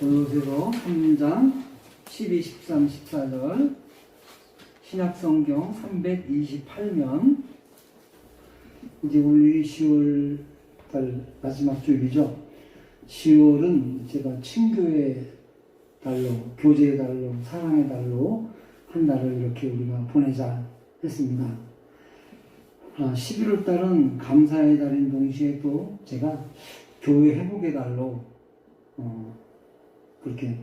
골로새서 3장 12, 13, 14절 신약성경 328면 이제 우리 10월 달 마지막 주일이죠. 10월은 제가 친교의 달로, 교제의 달로, 사랑의 달로 한 달을 이렇게 우리가 보내자 했습니다. 11월 달은 감사의 달인 동시에 또 제가 교회 회복의 달로 그렇게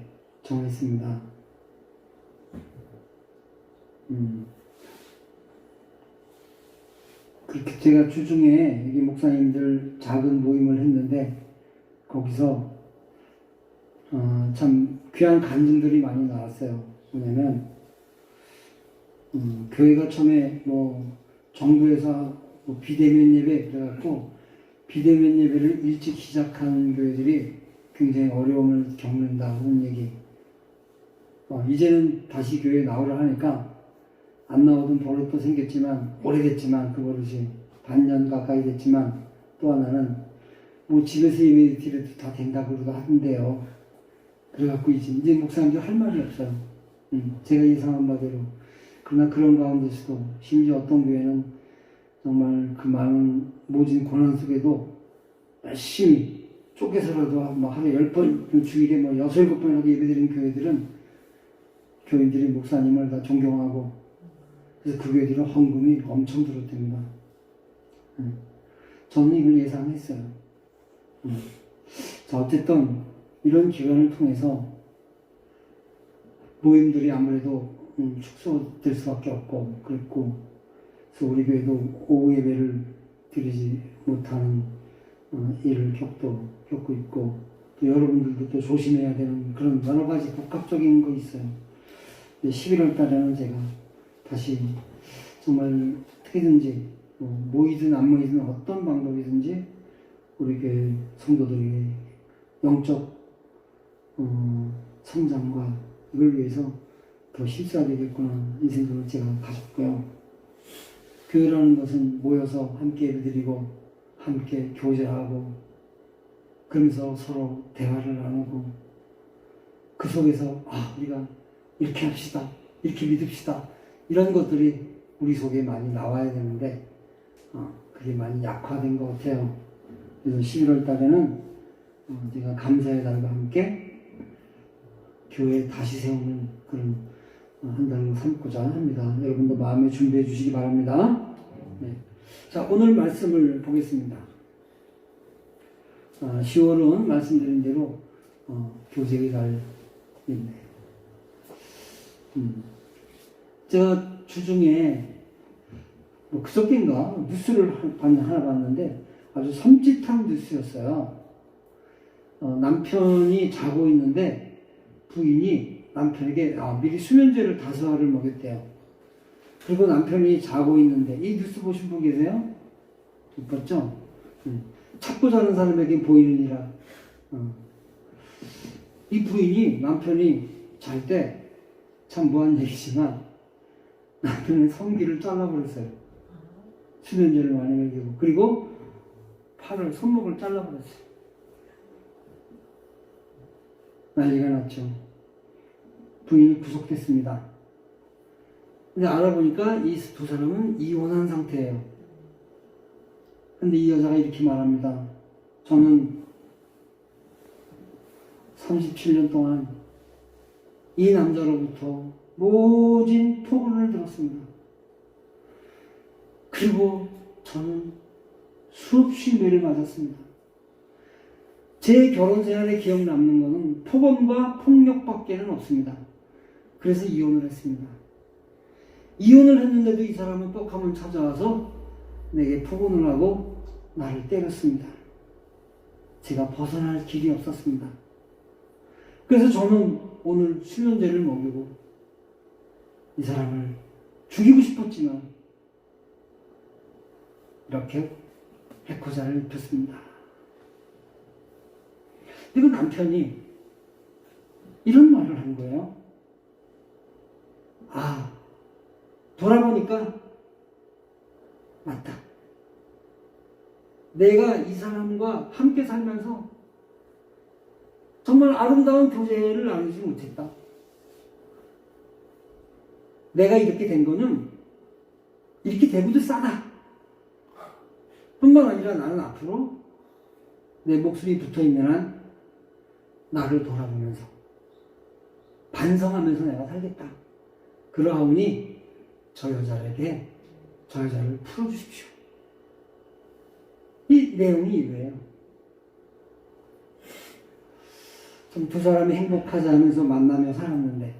정했습니다. 그렇게 제가 주중에 여기 목사님들 작은 모임을 했는데 거기서 참 귀한 간증들이 많이 나왔어요. 뭐냐면 교회가 처음에 정부에서 비대면 예배 그래갖고 비대면 예배를 일찍 시작한 교회들이 굉장히 어려움을 겪는다 하는 얘기. 이제는 다시 교회에 나오려 하니까 안 나오던 버릇도 생겼지만 오래됐지만 그 버릇이 반년 가까이 됐지만 또 하나는 집에서 예배 드려도 다 된다고 하던데요. 그래갖고 이제 목사님도 할 말이 없어요. 제가 예상한 바대로. 그러나 그런 가운데서도 심지어 어떤 교회는 정말 그 많은 모진 고난 속에도 열심히 쪼개서라도 하루에 10번, 주일에 6, 7번이라도 예배드리는 교회들은 교인들이 목사님을 다 존경하고 그래서 그 교회들은 헌금이 엄청 들어옵니다. 저는 이걸 예상했어요. 자, 어쨌든 이런 기간을 통해서 모임들이 아무래도 축소될 수밖에 없고 그랬고 그래서 우리 교회도 오후 예배를 드리지 못하는 일을 겪고 있고 또 여러분들도 또 조심해야 되는 그런 여러 가지 복합적인 거 있어요. 11월 달에는 제가 다시 정말 어떻게든지 모이든 안 모이든 어떤 방법이든지 우리 교회 성도들에게 영적 성장과 이걸 위해서 더 힘써야 되겠구나 이 생각을 제가 가졌고요. 교회라는 것은 모여서 함께 예배드리고 함께 교제하고 그러면서 서로 대화를 나누고 그 속에서 우리가 이렇게 합시다 이렇게 믿읍시다 이런 것들이 우리 속에 많이 나와야 되는데 그게 많이 약화된 것 같아요. 그래서 11월 달에는 제가 감사의 달과 함께 교회 다시 세우는 그런 한 달로 삼고자 합니다. 여러분도 마음에 준비해 주시기 바랍니다. 네. 자, 오늘 말씀을 보겠습니다. 10월은 말씀드린 대로 교제의 달인데 제가 주중에 그저께인가 뉴스를 하나 봤는데 아주 섬찟한 뉴스였어요. 남편이 자고 있는데 부인이 남편에게 미리 수면제를 5알을 먹였대요. 그리고 남편이 자고 있는데 이 뉴스 보신 분 계세요? 못 봤죠? 찾고 자는 사람에게 보이느니라. 이 부인이 남편이 잘 때 참 무한 얘기지만 남편의 성기를 잘라버렸어요. 수면제를 많이 먹이고 그리고 손목을 잘라버렸어요. 난리가 났죠. 부인이 구속됐습니다. 근데 알아보니까 이 두 사람은 이혼한 상태예요. 근데 이 여자가 이렇게 말합니다. 저는 37년 동안 이 남자로부터 모진 폭언을 들었습니다. 그리고 저는 수없이 매를 맞았습니다. 제 결혼 생활에 기억 남는 것은 폭언과 폭력밖에는 없습니다. 그래서 이혼을 했습니다. 이혼을 했는데도 이 사람은 뻑하면 찾아와서 내게 폭언을 하고 나를 때렸습니다. 제가 벗어날 길이 없었습니다. 그래서 저는 오늘 수면제를 먹이고 이 사람을 죽이고 싶었지만 이렇게 해코자를 입혔습니다. 그리고 남편이 이런 말을 한 거예요. 돌아보니까 맞다. 내가 이 사람과 함께 살면서 정말 아름다운 교제를 나누지 못했다. 내가 이렇게 된 거는 이렇게 되고도 싸다. 뿐만 아니라 나는 앞으로 내 목숨이 붙어있는 한 나를 돌아보면서 반성하면서 내가 살겠다. 그러하오니 저 여자를 풀어주십시오. 이 내용이 이거예요. 두 사람이 행복하지 않으면서 만나며 살았는데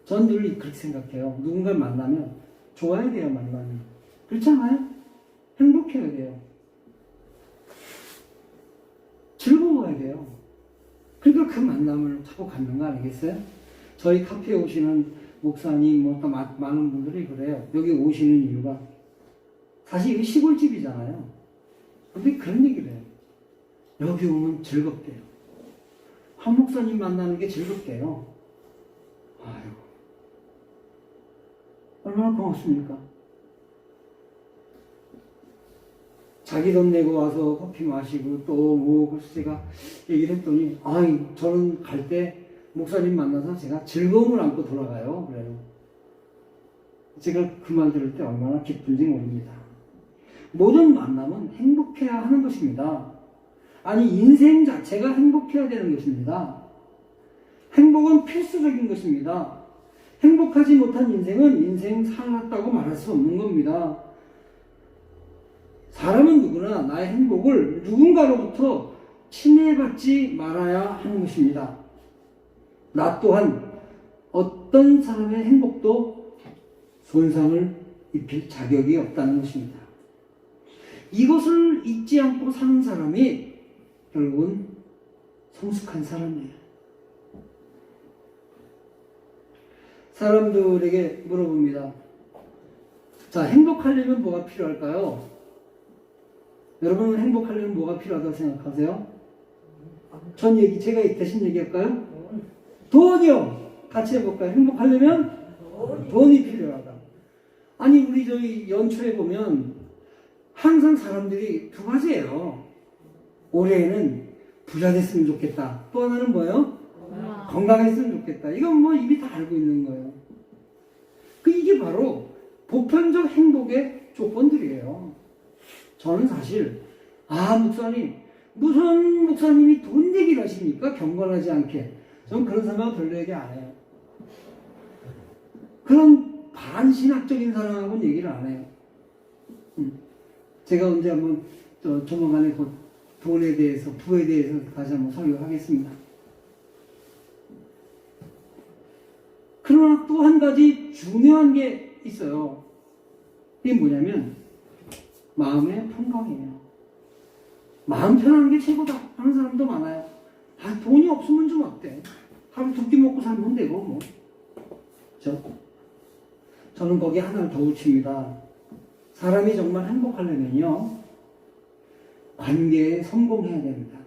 전 늘 그렇게 생각해요. 누군가를 만나면 좋아야 돼요. 만나면. 그렇잖아요? 행복해야 돼요. 즐거워야 돼요. 그러니까 그 만남을 자꾸 갖는 거 아니겠어요? 저희 카페에 오시는 목사님, 많은 분들이 그래요. 여기 오시는 이유가 사실 이게 시골집이잖아요. 근데 그런 얘기를 해요. 여기 오면 즐겁대요. 한 목사님 만나는 게 즐겁대요. 아유, 얼마나 고맙습니까? 자기 돈 내고 와서 커피 마시고 또 그래서 제가 얘기를 했더니 저는 갈 때 목사님 만나서 제가 즐거움을 안고 돌아가요. 그래요. 제가 그 말 들을 때 얼마나 기쁜지 모릅니다. 모든 만남은 행복해야 하는 것입니다. 아니 인생 자체가 행복해야 되는 것입니다. 행복은 필수적인 것입니다. 행복하지 못한 인생은 인생 살았다고 말할 수 없는 겁니다. 사람은 누구나 나의 행복을 누군가로부터 침해받지 말아야 하는 것입니다. 나 또한 어떤 사람의 행복도 손상을 입힐 자격이 없다는 것입니다. 이것을 잊지 않고 사는 사람이 결국은 성숙한 사람이에요. 사람들에게 물어봅니다. 자, 행복하려면 뭐가 필요할까요? 여러분은 행복하려면 뭐가 필요하다고 생각하세요? 제가 대신 얘기할까요? 돈이요! 같이 해볼까요? 행복하려면 돈이 필요하다. 아니, 우리 저희 연초에 보면 항상 사람들이 두 가지예요. 올해에는 부자 됐으면 좋겠다. 또 하나는 뭐예요? 건강했으면 좋겠다. 이건 뭐 이미 다 알고 있는 거예요. 이게 바로 보편적 행복의 조건들이에요. 저는 사실 목사님 무슨 목사님이 돈 얘기를 하십니까? 경건하지 않게. 저는 그런 사람하고 별로 얘기 안 해요. 그런 반신학적인 사람하고는 얘기를 안 해요. 제가 언제 한번 조만간에 돈에 대해서 부에 대해서 다시 한번 설교하겠습니다. 그러나 또 한 가지 중요한 게 있어요. 이게 뭐냐면 마음의 평강이에요. 마음 편한 게 최고다 하는 사람도 많아요. 돈이 없으면 좀 어때? 하루 두 끼 먹고 살면 되고 뭐. 저는 거기에 하나를 더 붙입니다. 사람이 정말 행복하려면요, 관계에 성공해야 됩니다.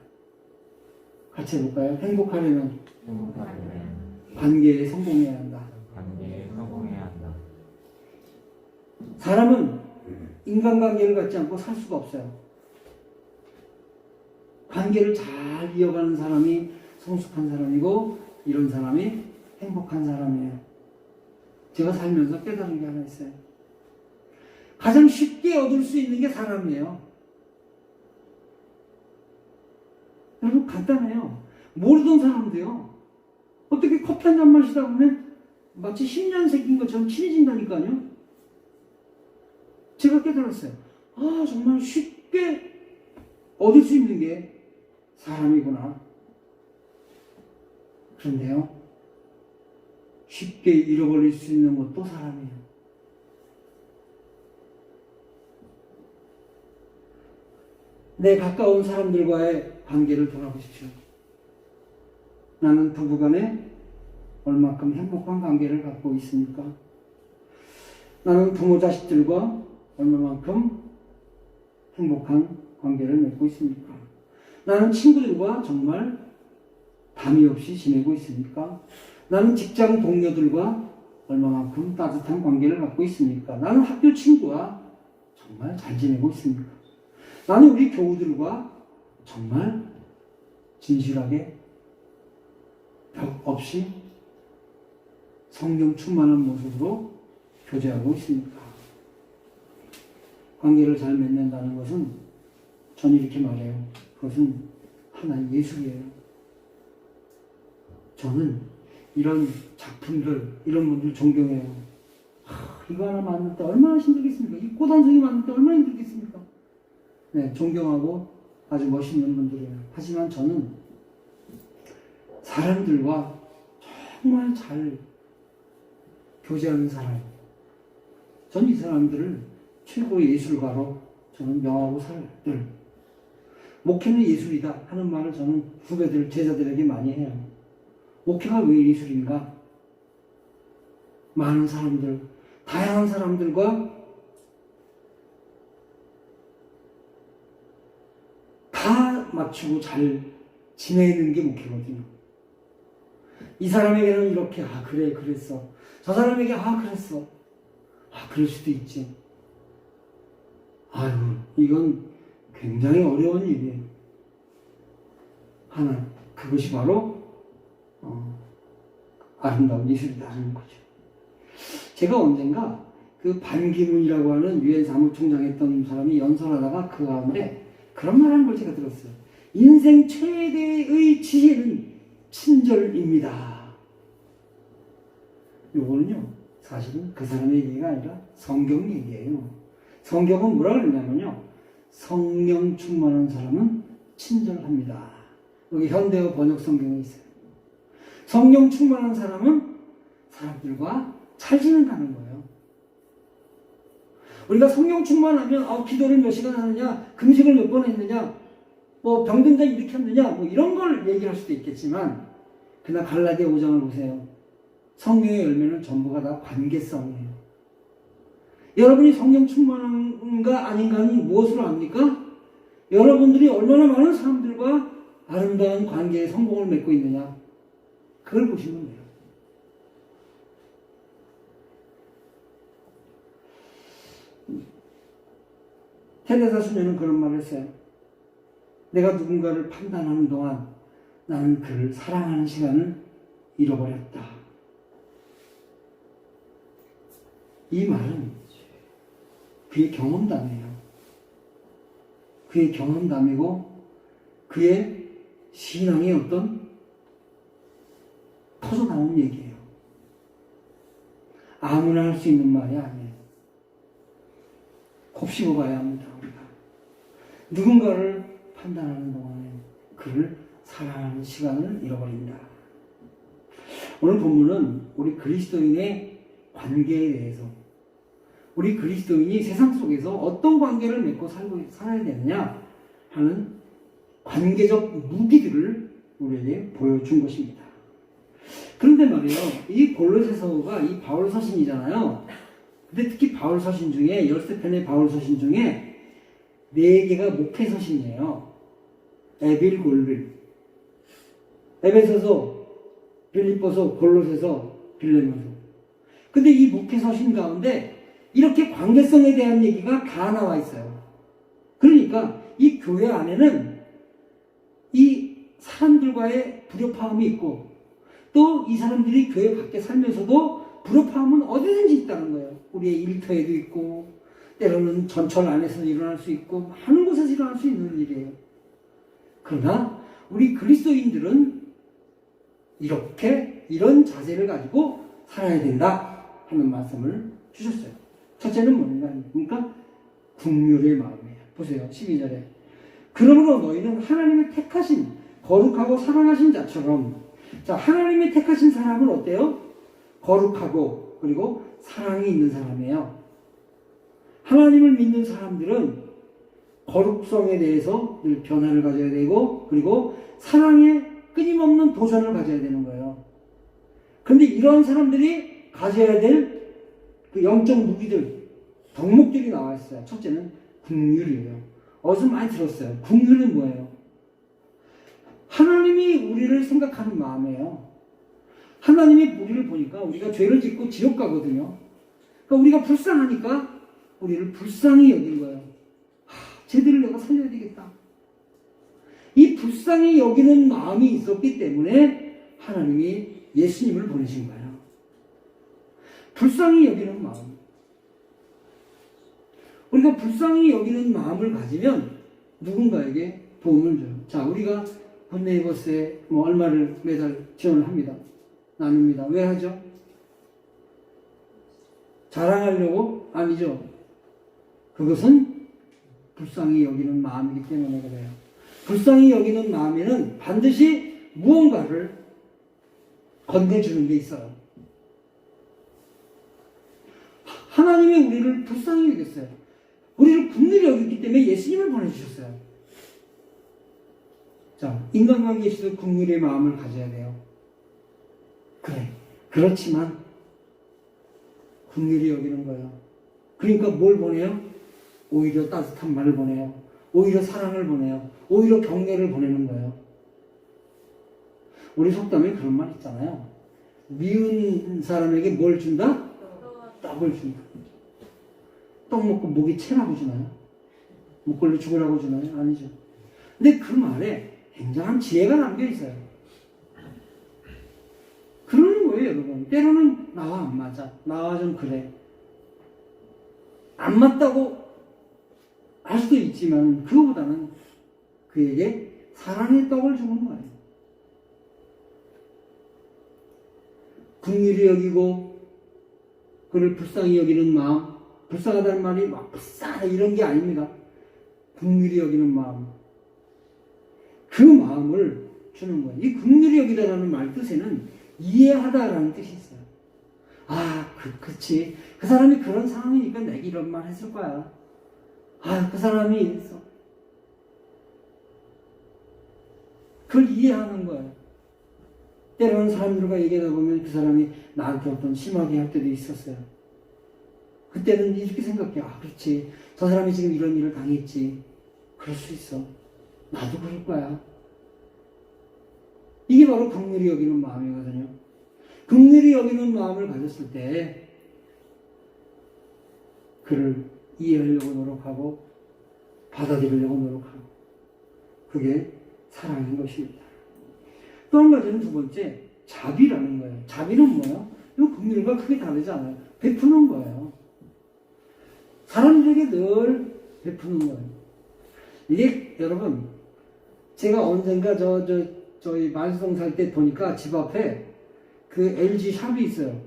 같이 해볼까요? 행복하려면 관계에 성공해야 한다. 사람은 인간관계를 갖지 않고 살 수가 없어요. 관계를 잘 이어가는 사람이 성숙한 사람이고, 이런 사람이 행복한 사람이에요. 제가 살면서 깨달은 게 하나 있어요. 가장 쉽게 얻을 수 있는 게 사람이에요. 여러분 간단해요. 모르던 사람도요, 어떻게 커피 한 잔 마시다 보면 마치 10년 새긴 것처럼 친해진다니까요. 제가 깨달았어요. 정말 쉽게 얻을 수 있는 게 사람이구나. 그런데요, 쉽게 잃어버릴 수 있는 것도 사람이에요. 내 가까운 사람들과의 관계를 돌아보십시오. 나는 부부간에 얼마큼 행복한 관계를 갖고 있습니까? 나는 부모 자식들과 얼마만큼 행복한 관계를 맺고 있습니까? 나는 친구들과 정말 담이 없이 지내고 있습니까? 나는 직장 동료들과 얼마만큼 따뜻한 관계를 갖고 있습니까? 나는 학교 친구와 정말 잘 지내고 있습니까? 나는 우리 교우들과 정말 진실하게 없이 성령 충만한 모습으로 교제하고 있습니까? 관계를 잘 맺는다는 것은 저는 이렇게 말해요. 그것은 하나의 예술이에요. 저는 이런 작품들, 이런 분들 존경해요. 이거 하나 만들 때 얼마나 힘들겠습니까? 이 꽃 한 송이 만들 때 얼마나 힘들겠습니까? 네, 존경하고 아주 멋있는 분들이에요. 하지만 저는 사람들과 정말 잘 교제하는 사람, 전 이 사람들을 최고의 예술가로 저는 명하고 살들. 목회는 예술이다 하는 말을 저는 후배들, 제자들에게 많이 해요. 목회가 왜 예술인가? 많은 사람들, 다양한 사람들과 다 맞추고 잘 지내는 게 목회거든요. 이 사람에게는 이렇게, 그래, 그랬어. 저 사람에게, 그랬어. 그럴 수도 있지. 아유, 이건 굉장히 어려운 일이에요. 그것이 바로 아름다운 예술이라는 거죠. 제가 언젠가 그 반기문이라고 하는 유엔 사무총장 했던 사람이 연설하다가 그 가운데 그런 말 하는 걸 제가 들었어요. 인생 최대의 지혜는 친절입니다. 요거는요, 사실은 그 사람의 얘기가 아니라 성경 얘기예요. 성경은 뭐라 그러냐면요, 성령 충만한 사람은 친절합니다. 여기 현대어 번역 성경에 있어요. 성령 충만한 사람은 사람들과 잘 지낸다는 거예요. 우리가 성령 충만하면 기도를 몇 시간 하느냐, 금식을 몇 번 했느냐, 병든 자 일으켰느냐, 이런 걸 얘기할 수도 있겠지만, 그러나 갈라디아 5장을 보세요. 성령의 열매는 전부가 다 관계성이에요. 여러분이 성령 충만한가 아닌가는 무엇으로 압니까? 여러분들이 얼마나 많은 사람들과 아름다운 관계에 성공을 맺고 있느냐, 그걸 보시면 돼요. 테레사 수녀는 그런 말을 했어요. 내가 누군가를 판단하는 동안 나는 그를 사랑하는 시간을 잃어버렸다. 이 말은 그의 경험담이에요. 그의 경험담이고 그의 신앙의 어떤 터져나온 얘기예요. 아무나 할 수 있는 말이 아니에요. 곱씹어 봐야 합니다. 우리가 누군가를 판단하는 동안에 그를 사랑하는 시간을 잃어버린다. 오늘 본문은 우리 그리스도인의 관계에 대해서, 우리 그리스도인이 세상 속에서 어떤 관계를 맺고 살아야 되느냐 하는 관계적 무기들을 우리에게 보여준 것입니다. 그런데 말이에요, 이 골로새서가 이 바울 서신이잖아요. 근데 특히 바울 서신 중에 13편의 바울 서신 중에 4개가 목회 서신이에요. 에빌, 골빌, 에베소서, 빌립보서, 골로새서, 빌레몬서. 근데 이 목회 서신 가운데 이렇게 관계성에 대한 얘기가 다 나와 있어요. 그러니까 이 교회 안에는 이 사람들과의 불협화음이 있고, 또 이 사람들이 교회 밖에 살면서도 불협화음은 어디든지 있다는 거예요. 우리의 일터에도 있고, 때로는 전철 안에서 일어날 수 있고, 많은 곳에서 일어날 수 있는 일이에요. 그러나 우리 그리스도인들은 이런 자세를 가지고 살아야 된다 하는 말씀을 주셨어요. 첫째는 뭡니까? 긍휼의 마음이에요. 보세요, 12절에. 그러므로 너희는 하나님의 택하신 거룩하고 사랑하신 자처럼, 자, 하나님의 택하신 사람은 어때요? 거룩하고 그리고 사랑이 있는 사람이에요. 하나님을 믿는 사람들은 거룩성에 대해서 늘 변화를 가져야 되고, 그리고 사랑에 끊임없는 도전을 가져야 되는 거예요. 그런데 이러한 사람들이 가져야 될 그 영적 무기들, 덕목들이 나와 있어요. 첫째는 긍휼이에요. 어디서 많이 들었어요. 긍휼은 뭐예요? 하나님이 우리를 생각하는 마음이에요. 하나님이 우리를 보니까 우리가 죄를 짓고 지옥 가거든요. 그러니까 우리가 불쌍하니까 우리를 불쌍히 여긴 거예요. 쟤들을 내가 살려야 되겠다. 이 불쌍히 여기는 마음이 있었기 때문에 하나님이 예수님을 보내신 거예요. 불쌍히 여기는 마음. 우리가 불쌍히 여기는 마음을 가지면 누군가에게 도움을 줘요. 자, 우리가 굿네이버스에 뭐 얼마를 매달 지원을 합니다. 나눕니다. 왜 하죠? 자랑하려고? 아니죠. 그것은 불쌍히 여기는 마음이기 때문에 그래요. 불쌍히 여기는 마음에는 반드시 무언가를 건네주는 게 있어요. 하나님이 우리를 불쌍히 여겼어요. 우리를 긍휼히 여겼기 때문에 예수님을 보내주셨어요. 자, 인간관계에서도 긍휼의 마음을 가져야 돼요. 그래. 그렇지만 긍휼히 여기는 거예요. 그러니까 뭘 보내요? 오히려 따뜻한 말을 보내요. 오히려 사랑을 보내요. 오히려 격려를 보내는 거예요. 우리 속담에 그런 말 있잖아요. 미운 사람에게 뭘 준다? 떡을 준다. 떡 먹고 목이 채라고 주나요? 목걸이 죽으라고 주나요? 아니죠. 근데 그 말에 굉장한 지혜가 담겨 있어요. 그러는 거예요, 여러분. 때로는 나와 안 맞아. 나와 좀 그래. 안 맞다고 할 수도 있지만 그거보다는 그에게 사랑의 떡을 주는 거예요. 긍휼히 여기고 그를 불쌍히 여기는 마음. 불쌍하다는 말이 막 불쌍하다 이런 게 아닙니다. 긍휼히 여기는 마음. 그 마음을 주는 거예요. 이 긍휼히 여기다라는 말 뜻에는 이해하다라는 뜻이 있어요. 아, 그치. 그 사람이 그런 상황이니까 내가 이런 말 했을 거야. 아, 그 사람이 이랬어. 그걸 이해하는 거예요. 때로는 사람들과 얘기하다 보면 그 사람이 나한테 어떤 심하게 할 때도 있었어요. 그때는 이렇게 생각해. 아, 그렇지. 저 사람이 지금 이런 일을 당했지. 그럴 수 있어. 나도 그럴 거야. 이게 바로 긍휼히 여기는 마음이거든요. 긍휼히 여기는 마음을 가졌을 때 그를 이해하려고 노력하고 받아들이려고 노력하고 그게 사랑인 것입니다. 또 한 가지는 두 번째, 자비라는 거예요. 자비는 뭐예요? 이 긍휼과 크게 다르지 않아요. 베푸는 거예요. 사람들에게 늘 베푸는 거예요. 이게 여러분, 제가 언젠가 저희 만수동 살 때 보니까 집 앞에 그 LG 샵이 있어요.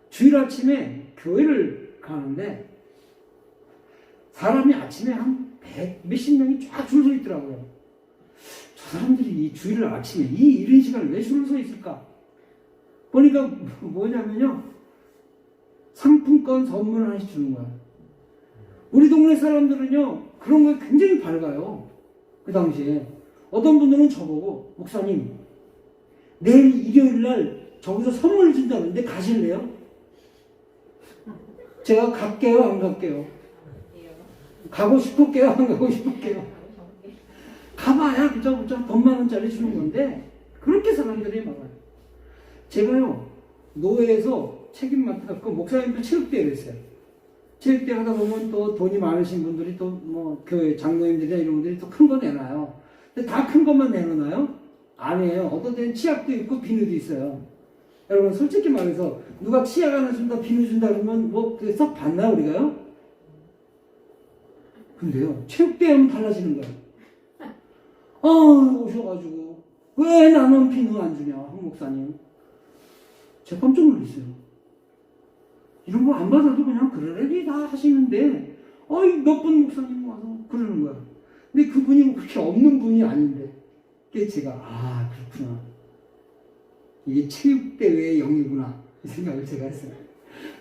주일 아침에 교회를 가는데 사람이 아침에 한 몇십 명이 쫙 줄 서 있더라고요. 저 사람들이 이 주일 아침에 이 이른 시간에 왜 줄을 서 있을까? 보니까 뭐냐면요. 상품권 선물 하나씩 주는 거야. 우리 동네 사람들은요, 그런 거에 굉장히 밝아요. 그 당시에. 어떤 분들은 저보고, 목사님, 내일 일요일 날 저기서 선물 준다는데 가실래요? 제가 갈게요, 안 갈게요? 가고 싶을게요, 안 가고 싶을게요? 가봐야 그저 돈 만 원짜리 주는 건데, 그렇게 사람들이 많아요. 제가요, 노회에서 책임 맡아갖고 목사님도 체육대회를 했어요. 체육대회 하다 보면 또 돈이 많으신 분들이 또 뭐 교회 장로님들이나 이런 분들이 또 큰 거 내놔요. 근데 다 큰 것만 내놓나요? 아니에요. 어떤 데는 치약도 있고 비누도 있어요. 여러분 솔직히 말해서 누가 치약 하나 준다 비누 준다 그러면 뭐 썩 받나 우리가요? 근데요 체육대회 하면 달라지는 거예요. 오셔가지고 왜 나는 비누 안 주냐 황 목사님. 제가 깜짝 놀랐어요. 이런 거 안 받아도 그냥 그러려니 다 하시는데 몇 분 목사님 와서 그러는 거야. 근데 그분이 그렇게 없는 분이 아닌데 그게 제가 그렇구나. 이게 체육대회의 영이구나 이 생각을 제가 했어요.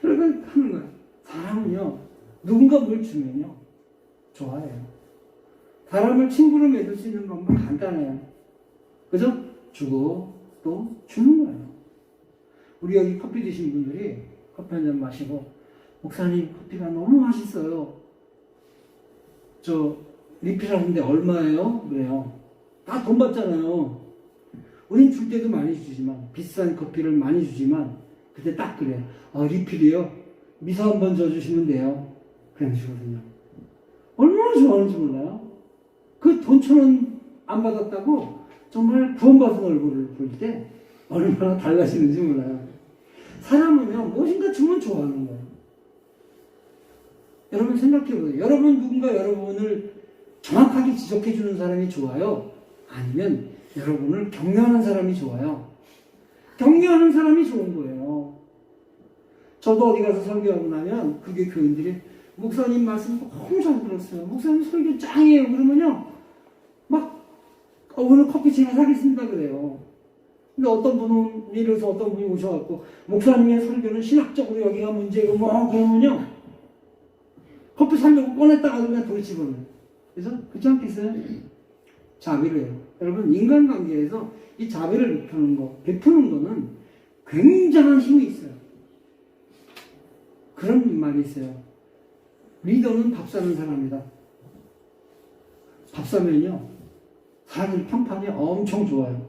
그러니까 하는 거야. 사람은요 누군가 뭘 주면요 좋아해요. 사람을 친구로 맺을 수 있는 방법 간단해요. 그죠? 주고 또 주는 거예요. 우리 여기 커피 드신 분들이 커피 한 잔 마시고 목사님 커피가 너무 맛있어요. 저 리필하는데 얼마예요? 그래요. 다 돈 받잖아요. 우린 줄 때도 많이 주지만 비싼 커피를 많이 주지만 그때 딱 그래요. 리필이요? 미소 한번 줘주시면 돼요. 그냥 주거든요. 얼마나 좋아하는지 몰라요? 그 돈 1,000원 안 받았다고 정말 구원받은 얼굴을 볼 때 얼마나 달라지는지 몰라요. 사람은요, 무엇인가 주면 좋아하는 거예요. 여러분 생각해보세요. 여러분 누군가 여러분을 정확하게 지적해주는 사람이 좋아요? 아니면 여러분을 격려하는 사람이 좋아요? 격려하는 사람이 좋은 거예요. 저도 어디 가서 설교하고 나면 그게 교인들이 목사님 말씀 너무 잘 들었어요. 목사님 설교 짱이에요. 그러면요. 막 오늘 커피 제가 사겠습니다 그래요. 근데 어떤 분은 이래서 어떤 분이 오셔갖고 목사님의 설교는 신학적으로 여기가 문제고 뭐 그러면요. 커피 사려고 꺼냈다가 그냥 돌을 집어넣어요. 그래서 그렇지 않겠어요? 자비를 해요. 여러분 인간관계에서 이 자비를 베푸는 거는 굉장한 힘이 있어요. 그런 말이 있어요. 리더는 밥 사는 사람이다. 밥 사면요 사람들 평판이 엄청 좋아요.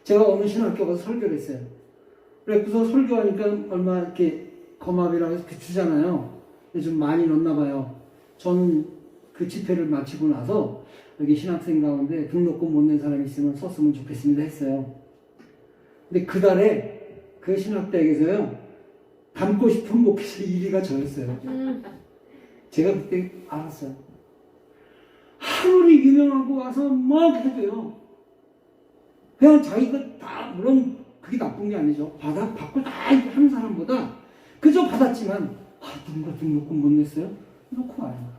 제가 어느 신학교 가서 설교를 했어요. 그래서 설교하니까 얼마 이렇게 거마비라고 해서 주잖아요. 좀 많이 넣나 봐요. 저는 그 집회를 마치고 나서 여기 신학생 가운데 등록금 못 낸 사람이 있으면 썼으면 좋겠습니다 했어요. 근데 그달에 그 신학대학에서요 닮고 싶은 목회자 1위가 저였어요. 제가 그때 알았어요. 아무리 유명하고 와서 막 해도요. 그냥 자기가 다 물론 그게 나쁜 게 아니죠. 받고 다 하는 사람보다 그저 받았지만 누군가 등록금 못 냈어요? 놓고 와요.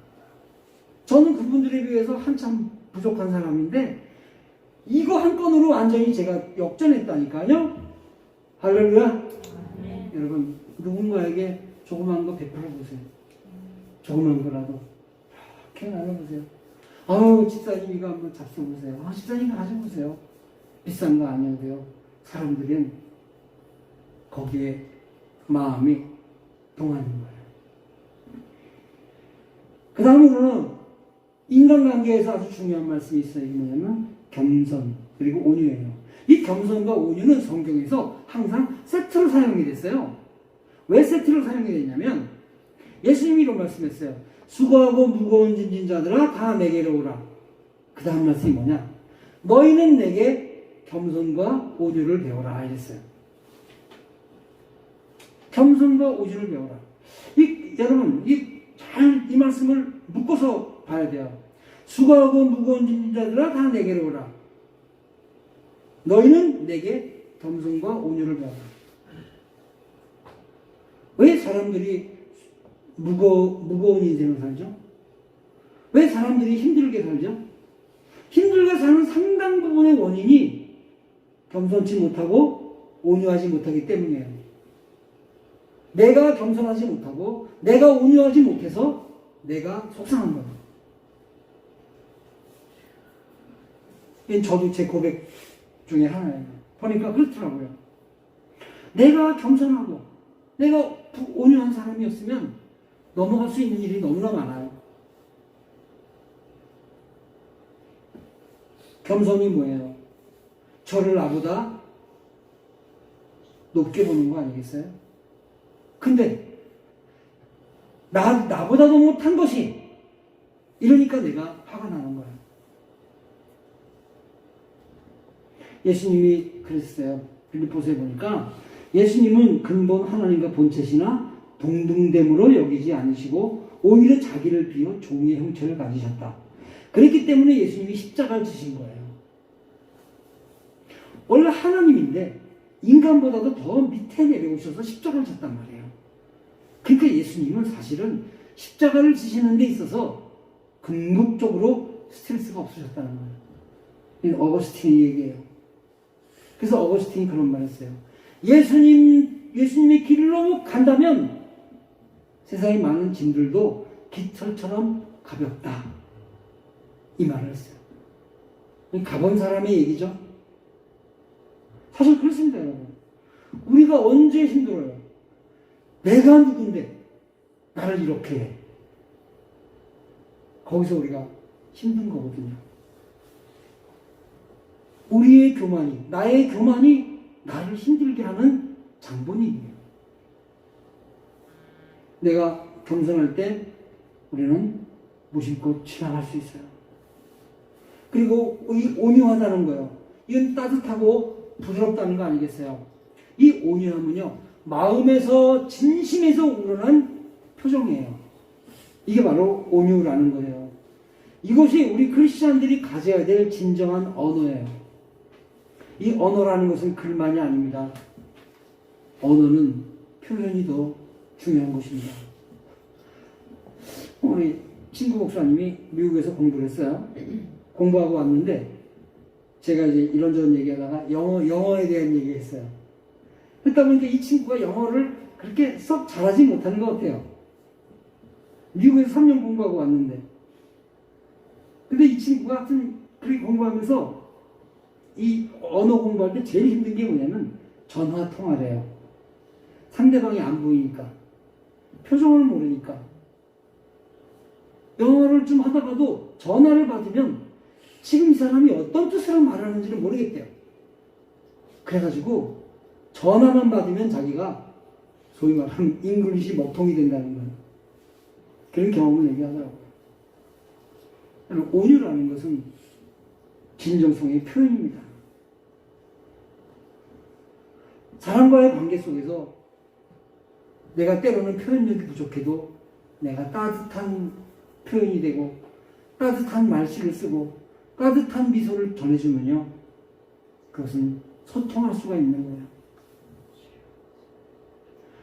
저는 그분들에 비해서 한참 부족한 사람인데 이거 한 건으로 완전히 제가 역전했다니까요. 할렐루야. 여러분 누군가에게 조그만 거 베풀어 보세요. 조그만 거라도 이렇게 나눠보세요. 아우 집사님 이거 한번 잡숴보세요. 집사님 가져보세요. 비싼 거 아니어도요. 사람들은 거기에 마음이 동하는 거예요. 그 다음으로는 인간관계에서 아주 중요한 말씀이 있어요. 이게 뭐냐면 겸손 그리고 온유예요. 이 겸손과 온유는 성경에서 항상 세트로 사용이 됐어요. 왜 세트로 사용이 됐냐면 예수님이 이런 말씀했어요. 수고하고 무거운 짐진 자들아 다 내게로 오라. 그 다음 말씀이 뭐냐? 너희는 내게 겸손과 온유를 배워라 이랬어요. 겸손과 온유를 배워라. 여러분 이 말씀을 묶어서 봐야 돼요. 수고하고 무거운 짐진 자들아 다 내게로 오라. 너희는 내게 겸손과 온유를 배워라. 왜 사람들이 무거운 인생을 살죠? 왜 사람들이 힘들게 살죠? 힘들게 사는 상당 부분의 원인이 겸손치 못하고 온유하지 못하기 때문이에요. 내가 겸손하지 못하고 내가 온유하지 못해서 내가 속상한 거예요. 이건 저도 제 고백 중에 하나예요. 보니까 그렇더라고요. 내가 겸손하고 내가 온유한 사람이었으면 넘어갈 수 있는 일이 너무나 많아요. 겸손이 뭐예요? 저를 나보다 높게 보는 거 아니겠어요? 근데 나보다도 못한 것이 이러니까 내가 화가 나는 거예요. 예수님이 그랬어요. 빌립보서에 보니까 예수님은 근본 하나님과 본체시나 동등됨으로 여기지 않으시고 오히려 자기를 비워 종의 형체를 가지셨다. 그렇기 때문에 예수님이 십자가를 지신 거예요. 원래 하나님인데 인간보다도 더 밑에 내려오셔서 십자가를 졌단 말이에요. 그러니까 예수님은 사실은 십자가를 지시는 데 있어서 궁극적으로 스트레스가 없으셨다는 거예요. 어거스틴이 얘기해요. 그래서 어거스틴이 그런 말 했어요. 예수님의 길로 간다면 세상의 많은 짐들도 깃털처럼 가볍다. 이 말을 했어요. 가본 사람의 얘기죠. 사실 그렇습니다, 여러분. 우리가 언제 힘들어요? 내가 누군데 나를 이렇게 해. 거기서 우리가 힘든 거거든요. 우리의 교만이, 나의 교만이 나를 힘들게 하는 장본인이에요. 내가 겸손할 때 우리는 무심코 지나갈 수 있어요. 그리고 온유하다는 거예요. 이건 따뜻하고 부드럽다는 거 아니겠어요? 이 온유함은요, 마음에서 진심에서 우러난 표정이에요. 이게 바로 온유라는 거예요. 이것이 우리 크리스찬들이 가져야 될 진정한 언어예요. 이 언어라는 것은 글만이 아닙니다. 언어는 표현이 더 중요한 것입니다. 우리 친구 목사님이 미국에서 공부를 했어요. 공부하고 왔는데 제가 이제 이런저런 얘기하다가 영어에 대한 얘기했어요. 그러다 보니까 이 친구가 영어를 그렇게 썩 잘하지 못하는 것 같아요. 미국에서 3년 공부하고 왔는데. 근데 이 친구가 하여튼 그렇게 공부하면서 이 언어 공부할 때 제일 힘든 게 뭐냐면 전화 통화래요. 상대방이 안 보이니까. 표정을 모르니까. 영어를 좀 하다가도 전화를 받으면 지금 이 사람이 어떤 뜻으로 말하는지를 모르겠대요. 그래가지고 전화만 받으면 자기가 소위 말하는 잉글리시 먹통이 된다는 거예요. 그런 경험을 얘기하더라고요. 온유라는 것은 진정성의 표현입니다. 사람과의 관계 속에서 내가 때로는 표현력이 부족해도 내가 따뜻한 표현이 되고 따뜻한 말씨를 쓰고 따뜻한 미소를 전해주면요, 그것은 소통할 수가 있는 거예요.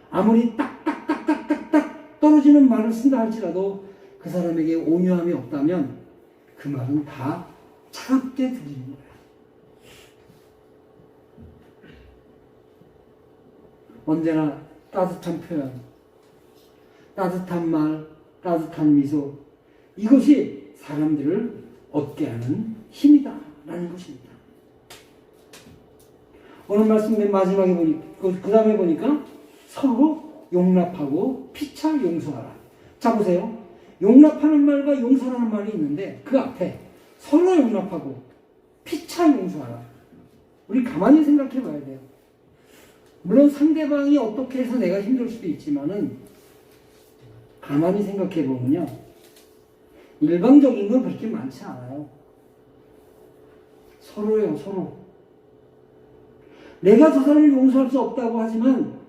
아무리 딱딱딱딱딱딱 떨어지는 말을 쓴다 할지라도 그 사람에게 온유함이 없다면 그 말은 다 차갑게 들리는 거예요. 언제나 따뜻한 표현, 따뜻한 말, 따뜻한 미소, 이것이 사람들을 얻게 하는 힘이다라는 것입니다. 오늘 말씀 맨 마지막에 보니까, 그 다음에 보니까 서로 용납하고 피차 용서하라. 자, 보세요. 용납하는 말과 용서하는 말이 있는데 그 앞에 서로 용납하고 피차 용서하라. 우리 가만히 생각해 봐야 돼요. 물론 상대방이 어떻게 해서 내가 힘들 수도 있지만은 가만히 생각해 보면요, 일방적인 건 그렇게 많지 않아요. 서로예요, 서로. 내가 저 사람을 용서할 수 없다고 하지만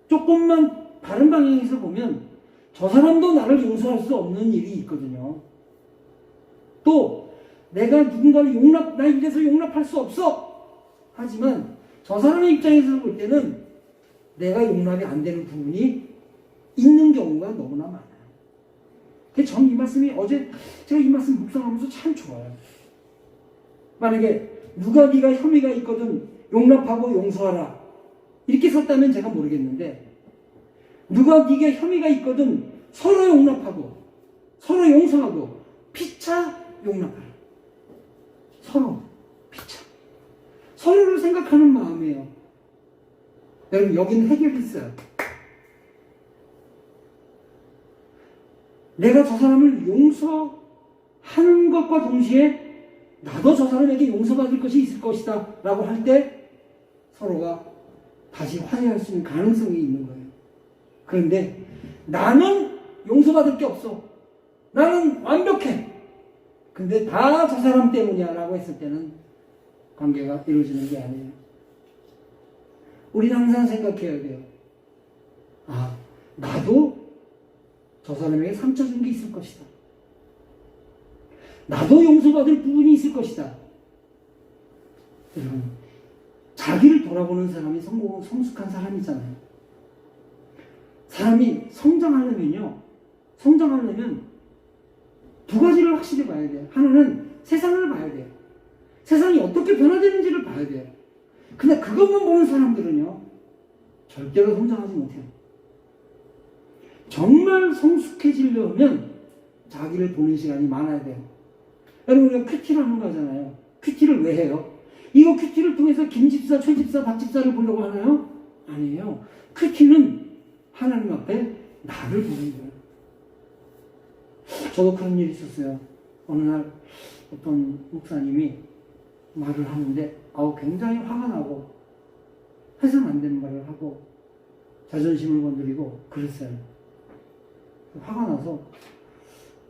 조금만 다른 방향에서 보면 저 사람도 나를 용서할 수 없는 일이 있거든요. 또 내가 누군가를 나 이래서 용납할 수 없어! 하지만 저 사람의 입장에서 볼 때는 내가 용납이 안 되는 부분이 있는 경우가 너무나 많아요. 전 이 말씀이 어제 제가 이 말씀 묵상하면서 참 좋아요. 만약에 누가 네가 혐의가 있거든 용납하고 용서하라 이렇게 썼다면 제가 모르겠는데, 누가 네가 혐의가 있거든 서로 용납하고 서로 용서하고 피차 용납하라. 서로 피차. 서로를 생각하는 마음이에요. 여러분, 여기는 해결이 있어요. 내가 저 사람을 용서하는 것과 동시에 나도 저 사람에게 용서받을 것이 있을 것이다 라고 할 때 서로가 다시 화해할 수 있는 가능성이 있는 거예요. 그런데 나는 용서받을 게 없어, 나는 완벽해, 근데 다 저 사람 때문이야 라고 했을 때는 관계가 이루어지는 게 아니에요. 우리는 항상 생각해야 돼요. 아, 나도 저 사람에게 상처 준 게 있을 것이다. 나도 용서받을 부분이 있을 것이다. 여러분, 자기를 돌아보는 사람이 성숙한 사람이잖아요. 사람이 성장하려면 두 가지를 확실히 봐야 돼요. 하나는 세상을 봐야 돼요. 세상이 어떻게 변화되는지를 봐야 돼요. 근데 그것만 보는 사람들은요, 절대로 성장하지 못해요. 정말 성숙해지려면 자기를 보는 시간이 많아야 돼요. 여러분, 우리가 큐티를 하는 거잖아요. 큐티를 왜 해요? 이거 큐티를 통해서 김집사, 최집사, 박집사를 보려고 하나요? 아니에요. 큐티는 하나님 앞에 나를 보는 거예요. 저도 그런 일이 있었어요. 어느 날 어떤 목사님이 말을 하는데 굉장히 화가 나고 해서는 안 되는 말을 하고 자존심을 건드리고 그랬어요. 화가 나서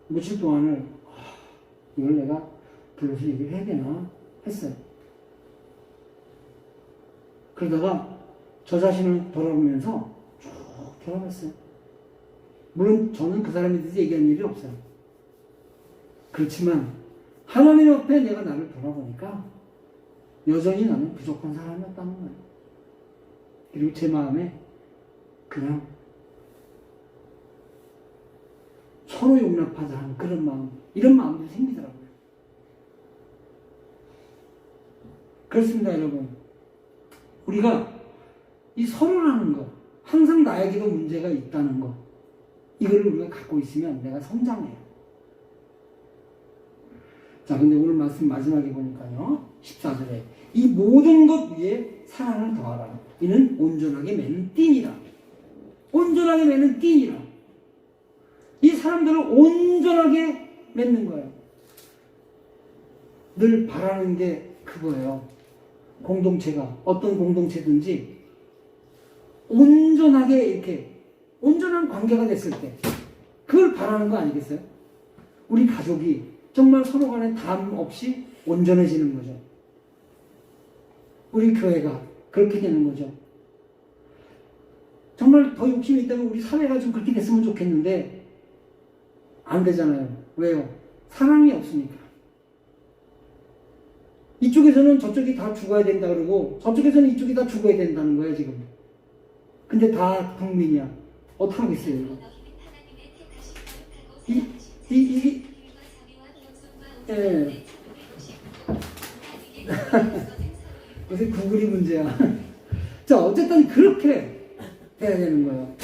며칠 동안을 이걸 내가 불러서 얘기를 해야 되나 했어요. 그러다가 저 자신을 돌아보면서 쭉 돌아봤어요. 물론 저는 그 사람에 대해서 얘기한 일이 없어요. 그렇지만 하나님 앞에 내가 나를 돌아보니까 여전히 나는 부족한 사람이었다는 거예요. 그리고 제 마음에 그냥 서로 용납하자 하는 그런 마음, 이런 마음도 생기더라고요. 그렇습니다, 여러분. 우리가 이 서로라는 것, 항상 나에게도 문제가 있다는 것, 이거를 우리가 갖고 있으면 내가 성장해요. 자, 근데 오늘 말씀 마지막에 보니까요, 14절에 이 모든 것 위에 사랑을 더하라. 이는 온전하게 매는 띠니라. 온전하게 매는 띠니라. 이 사람들을 온전하게 맺는 거예요. 늘 바라는 게 그거예요. 공동체가, 어떤 공동체든지 온전하게 이렇게 온전한 관계가 됐을 때 그걸 바라는 거 아니겠어요? 우리 가족이 정말 서로 간에 담 없이 온전해지는 거죠. 우리 교회가 그렇게 되는 거죠. 정말 더 욕심이 있다면 우리 사회가 좀 그렇게 됐으면 좋겠는데 안 되잖아요. 왜요? 사랑이 없으니까. 이쪽에서는 저쪽이 다 죽어야 된다 그러고 저쪽에서는 이쪽이 다 죽어야 된다는 거예요, 지금. 근데 다 국민이야. 어떡하겠어요, 이거. 예. 요새 구글이 문제야. 자, 어쨌든 그렇게 돼야 되는 거예요.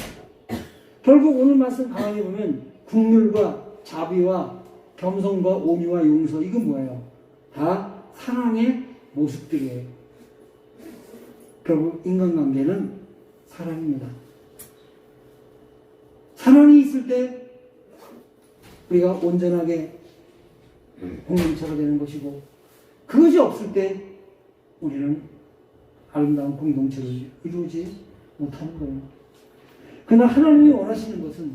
결국 오늘 말씀 강하게 보면 국률과 자비와 겸손과 온유와 용서, 이건 뭐예요? 다 사랑의 모습들이에요. 결국 인간관계는 사랑입니다. 사랑이 있을 때 우리가 온전하게 공동체가 되는 것이고, 그것이 없을 때 우리는 아름다운 공동체를 이루지 못하는 거예요. 그러나 하나님이 원하시는 것은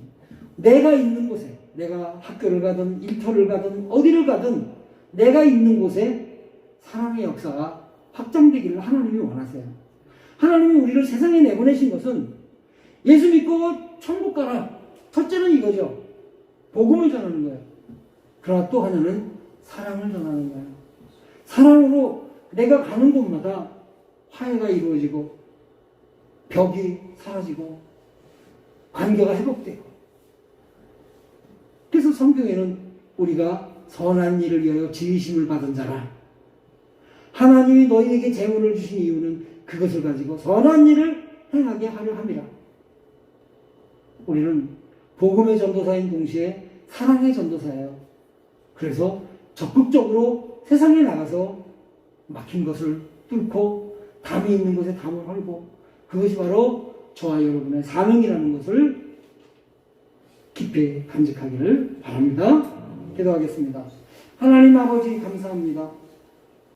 내가 있는 곳에, 내가 학교를 가든 일터를 가든 어디를 가든 내가 있는 곳에 사랑의 역사가 확장되기를 하나님이 원하세요. 하나님이 우리를 세상에 내보내신 것은 예수 믿고 천국 가라. 첫째는 이거죠. 복음을 전하는 거예요. 그러나 또 하나는 사랑을 전하는 거예요. 사랑으로 내가 가는 곳마다 화해가 이루어지고 벽이 사라지고 관계가 회복되고, 그래서 성경에는 우리가 선한 일을 위하여 지으심을 받은 자라, 하나님이 너희에게 재물을 주신 이유는 그것을 가지고 선한 일을 행하게 하려 함이라. 우리는 복음의 전도사인 동시에 사랑의 전도사예요. 그래서 적극적으로 세상에 나가서 막힌 것을 뚫고 담이 있는 곳에 담을 헐고, 그것이 바로 저와 여러분의 사명이라는 것을 깊이 간직하기를 바랍니다. 기도하겠습니다. 하나님 아버지 감사합니다.